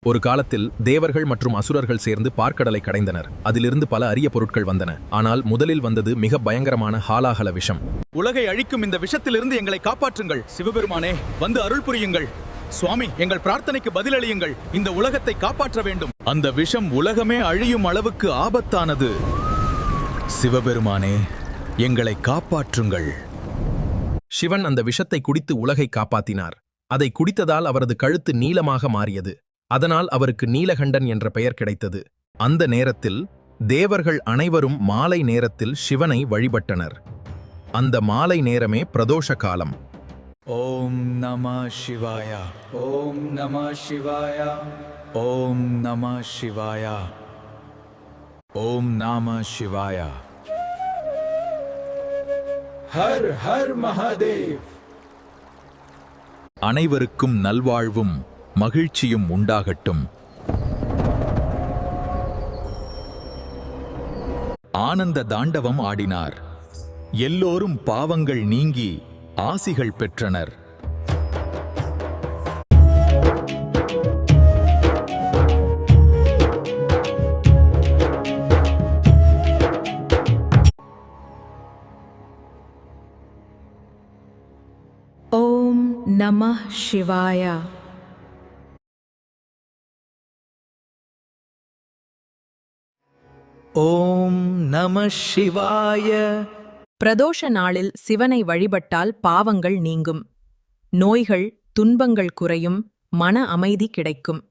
ஒரு காலத்தில் தேவர்கள் மற்றும் அசுரர்கள் சேர்ந்து பார்க்கடலை கடைந்தனர். அதிலிருந்து பல அரிய பொருட்கள் வந்தன. ஆனால் முதலில் வந்தது மிக பயங்கரமான ஹாலாஹல விஷம். உலகை அழிக்கும் இந்த விஷத்திலிருந்து எங்களை காப்பாற்றுங்கள் சிவபெருமானே, வந்து அருள் புரியுங்கள். சுவாமி, எங்கள் பிரார்த்தனைக்கு பதிலளியுங்கள். இந்த உலகத்தை காப்பாற்ற வேண்டும். அந்த விஷம் உலகமே அழியும் அளவுக்கு ஆபத்தானது. சிவபெருமானே, எங்களை காப்பாற்றுங்கள். சிவன் அந்த விஷத்தை குடித்து உலகை காப்பாற்றினார். அதை குடித்ததால் அவரது கழுத்து நீலமாக மாறியது. அதனால் அவருக்கு நீலகண்டன் என்ற பெயர் கிடைத்தது. அந்த நேரத்தில் தேவர்கள் அனைவரும் மாலை நேரத்தில் சிவனை வழிபட்டனர். அந்த மாலை நேரமே பிரதோஷ காலம். ஓம் நம சிவாய, ஓம் நம சிவாய, ஓம் நம சிவாய, ஓம் நம சிவாய. Her her Mahadev. அனைவருக்கும் நல்வாழ்வும் மகிழ்ச்சியும் உண்டாகட்டும். ஆனந்த தாண்டவம் ஆடினார். எல்லோரும் பாவங்கள் நீங்கி ஆசிகள் பெற்றனர். ஓம் நமः சிவாய. ஓம் நம சிவாய. பிரதோஷ நாளில் சிவனை வழிபட்டால் பாவங்கள் நீங்கும், நோய்கள் துன்பங்கள் குறையும், மன அமைதி கிடைக்கும்.